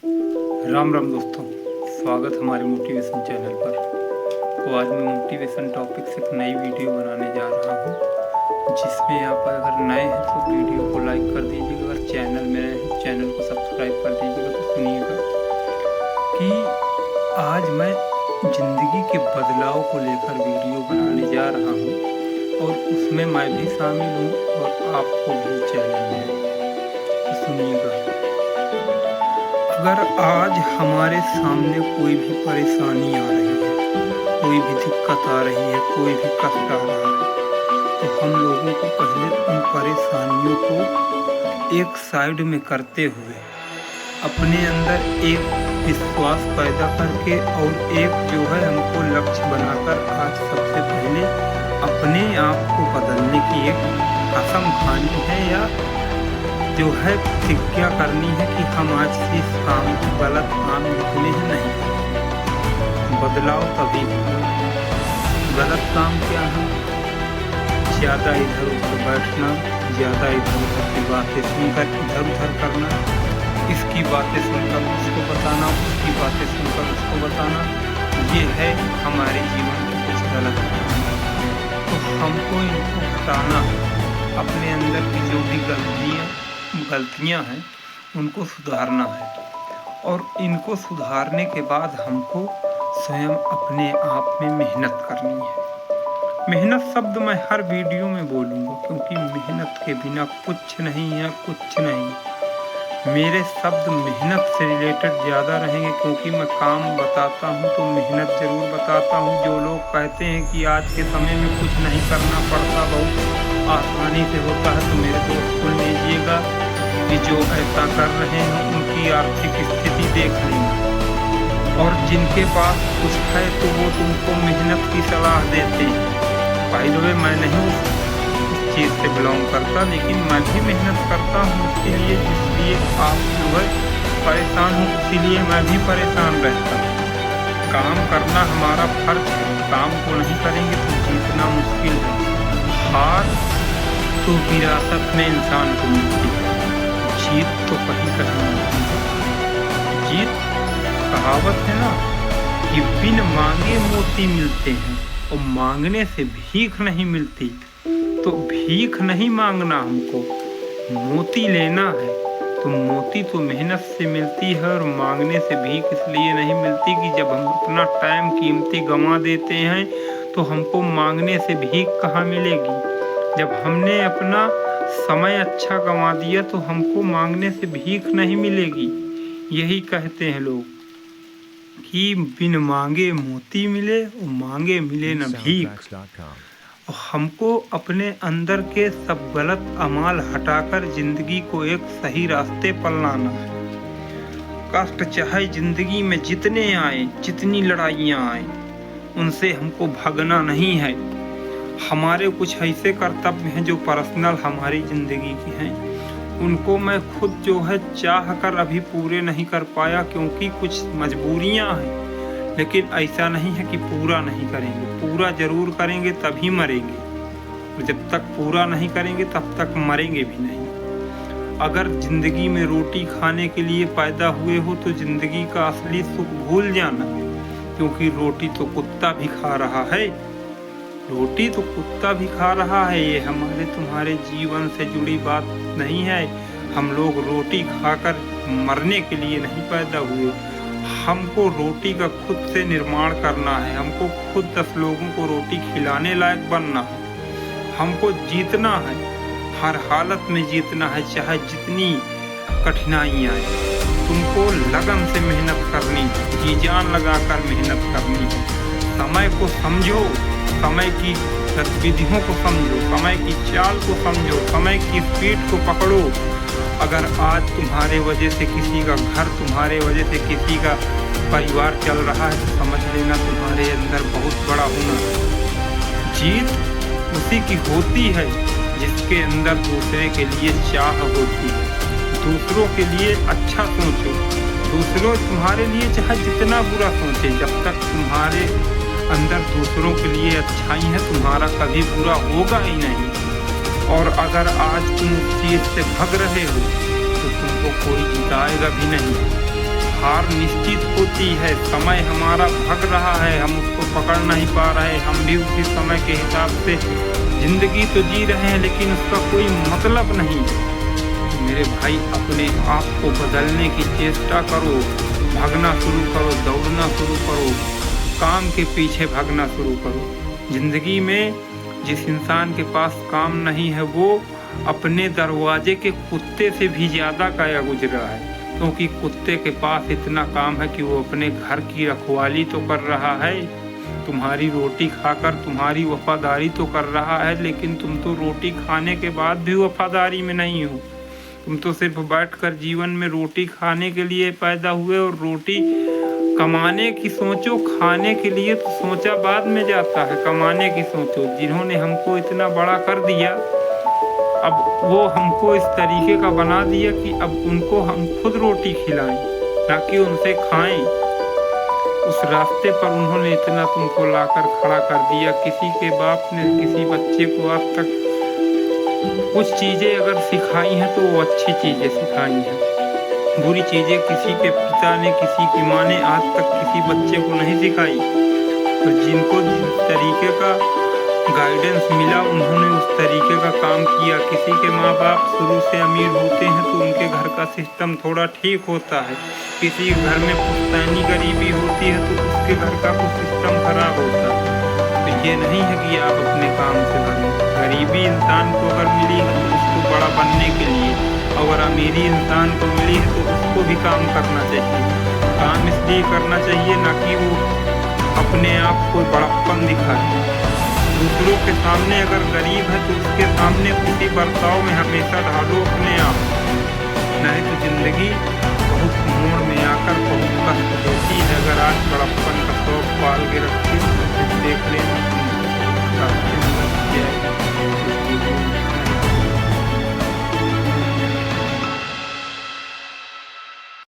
राम राम दोस्तों, स्वागत हमारे मोटिवेशन चैनल पर। तो आज मैं मोटिवेशन टॉपिक से एक नई वीडियो बनाने जा रहा हूँ, जिसमें आप अगर नए हैं तो वीडियो को लाइक कर दीजिएगा, अगर चैनल में नए हैं चैनल को सब्सक्राइब कर दीजिएगा। तो सुनिएगा कि आज मैं ज़िंदगी के बदलाव को लेकर वीडियो बनाने जा रहा हूँ और उसमें मैं भी शामिल हूँ और आपको भी चैलेंज है। तो सुनिएगा, अगर आज हमारे सामने कोई भी परेशानी आ रही है, कोई भी दिक्कत आ रही है, कोई भी कष्ट आ रहा है, तो हम लोगों को पहले उन परेशानियों को एक साइड में करते हुए अपने अंदर एक विश्वास पैदा करके और एक जो है हमको लक्ष्य बनाकर आज सबसे पहले अपने आप को बदलने की एक कसम खानी है या जो है प्रतिज्ञा करनी है कि हम आज से इस काम को गलत काम लिखने हैं नहीं करेंगे। बदलाव तभी गलत काम क्या है? ज़्यादा इधर उधर बैठना, ज़्यादा इधर उधर की बातें सुनकर इधर उधर करना, इसकी बातें सुनकर उसको बताना, उसकी बातें सुनकर उसको बताना, ये है हमारे जीवन में कुछ गलत। तो हमको इनको हटाना, अपने अंदर की जो भी गलतियाँ हैं उनको सुधारना है और इनको सुधारने के बाद हमको स्वयं अपने आप में मेहनत करनी है। मेहनत शब्द मैं हर वीडियो में बोलूँगा, क्योंकि मेहनत के बिना कुछ नहीं है, कुछ नहीं। मेरे शब्द मेहनत से रिलेटेड ज़्यादा रहेंगे, क्योंकि मैं काम बताता हूँ तो मेहनत ज़रूर बताता हूँ। जो लोग कहते हैं कि आज के समय में कुछ नहीं करना पड़ता, बहुत आसानी से होता है, तो मेरे दोस्त सुन लीजिएगा कि जो ऐसा कर रहे हैं उनकी आर्थिक स्थिति देख लेंगे, और जिनके पास कुछ है तो वो तुमको मेहनत की सलाह देते हैं। बाय द वे, मैं नहीं उस चीज़ से बिलोंग करता, लेकिन मैं भी मेहनत करता हूँ उसके लिए, जिसलिए आप जो है परेशान हूँ, इसीलिए मैं भी परेशान रहता हूँ। काम करना हमारा फर्ज है, काम को नहीं करेंगे तो जीतना मुश्किल है। हार तो विरासत में इंसान को मिलती है, जीत तो कहीं कहीं मिलती है। जीत कहावत है ना कि बिन मांगे मोती मिलते हैं और मांगने से भीख नहीं मिलती। तो भीख नहीं मांगना, हमको मोती लेना है। तो मोती तो मेहनत से मिलती है और मांगने से भीख इसलिए नहीं मिलती कि जब हम अपना टाइम कीमती गंवा देते हैं तो हमको मांगने से भीख कहाँ मिलेगी। जब हमने अपना समय अच्छा गंवा दिया तो हमको मांगने से भीख नहीं मिलेगी। यही कहते हैं लोग कि बिन मांगे मोती मिले और मांगे मिले न भीख। और हमको अपने अंदर के सब गलत अमाल हटाकर जिंदगी को एक सही रास्ते पर लाना है। कष्ट चाहे जिंदगी में जितने आए, जितनी लड़ाइयाँ आए, उनसे हमको भागना नहीं है। हमारे कुछ ऐसे कर्तव्य हैं जो पर्सनल हमारी ज़िंदगी के हैं, उनको मैं खुद जो है चाह कर अभी पूरे नहीं कर पाया, क्योंकि कुछ मजबूरियां हैं। लेकिन ऐसा नहीं है कि पूरा नहीं करेंगे, पूरा ज़रूर करेंगे, तभी मरेंगे। और जब तक पूरा नहीं करेंगे तब तक मरेंगे भी नहीं। अगर ज़िंदगी में रोटी खाने के लिए पैदा हुए हो तो ज़िंदगी का असली सुख भूल जाना, क्योंकि रोटी तो कुत्ता भी खा रहा है। रोटी तो कुत्ता भी खा रहा है, ये हमारे तुम्हारे जीवन से जुड़ी बात नहीं है। हम लोग रोटी खाकर मरने के लिए नहीं पैदा हुए। हमको रोटी का खुद से निर्माण करना है, हमको खुद 10 लोगों को रोटी खिलाने लायक बनना है। हमको जीतना है, हर हालत में जीतना है, चाहे जितनी कठिनाइयाँ आए। तुमको लगन से मेहनत करनी है, जी जान लगाकर मेहनत करनी है। समय को समझो, समय की गतिविधियों को समझो, समय की चाल को समझो, समय की स्पीड को पकड़ो। अगर आज तुम्हारे वजह से किसी का घर, तुम्हारे वजह से किसी का परिवार चल रहा है, तो समझ लेना तुम्हारे अंदर बहुत बड़ा हुनर है। जीत उसी की होती है जिसके अंदर दूसरे के लिए चाह होती है। दूसरों के लिए अच्छा सोचो, दूसरों तुम्हारे लिए चाहे जितना बुरा सोचे, जब तक तुम्हारे अंदर दूसरों के लिए अच्छाई है, तुम्हारा कभी बुरा होगा ही नहीं। और अगर आज तुम उस चीज़ से भाग रहे हो तो तुमको कोई जिताएगा भी नहीं। हार निश्चित होती है। समय हमारा भाग रहा है, हम उसको पकड़ नहीं पा रहे। हम भी उसी समय के हिसाब से जिंदगी तो जी रहे हैं, लेकिन उसका कोई मतलब नहीं है। मेरे भाई, अपने आप को बदलने की चेष्टा करो, भागना शुरू करो, दौड़ना शुरू करो, काम के पीछे भागना शुरू करो। जिंदगी में जिस इंसान के पास काम नहीं है वो अपने दरवाजे के कुत्ते से भी ज़्यादा काया गुजरा है, क्योंकि कुत्ते के पास इतना काम है कि वो अपने घर की रखवाली तो कर रहा है, तुम्हारी रोटी खाकर तुम्हारी वफादारी तो कर रहा है, लेकिन तुम तो रोटी खाने के बाद भी वफादारी में नहीं हो। तुम तो सिर्फ बैठकर जीवन में रोटी खाने के लिए पैदा हुए, और रोटी कमाने की सोचो, खाने के लिए तो सोचा बाद में जाता है, कमाने की सोचो। जिन्होंने हमको इतना बड़ा कर दिया, अब वो हमको इस तरीके का बना दिया कि अब उनको हम खुद रोटी खिलाएं, ना कि उनसे खाएं। उस रास्ते पर उन्होंने इतना तुमको लाकर खड़ा कर दिया। किसी के बाप ने किसी बच्चे को आज तक कुछ चीज़ें अगर सिखाई हैं तो वो अच्छी चीज़ें सिखाई हैं। बुरी चीज़ें किसी के पिता ने, किसी की माँ ने आज तक किसी बच्चे को नहीं सिखाई। तो जिनको जिस तरीके का गाइडेंस मिला, उन्होंने उस तरीके का काम किया। किसी के माँ बाप शुरू से अमीर होते हैं तो उनके घर का सिस्टम थोड़ा ठीक होता है। किसी घर में पुश्तैनी गरीबी होती है तो उसके घर का कुछ सिस्टम खराब होता है। तो ये नहीं है कि आप अपने काम से भागें। गरीबी इंसान को अगर मिली है तो उसको बड़ा बनने के लिए, अगर अमीरी इंसान को मिली है तो उसको भी काम करना चाहिए। काम इसलिए करना चाहिए ना कि वो अपने आप को बड़प्पन दिखाए। दूसरों के सामने अगर गरीब है तो उसके सामने उसी बर्ताव में हमेशा ढालो अपने आप, नहीं तो जिंदगी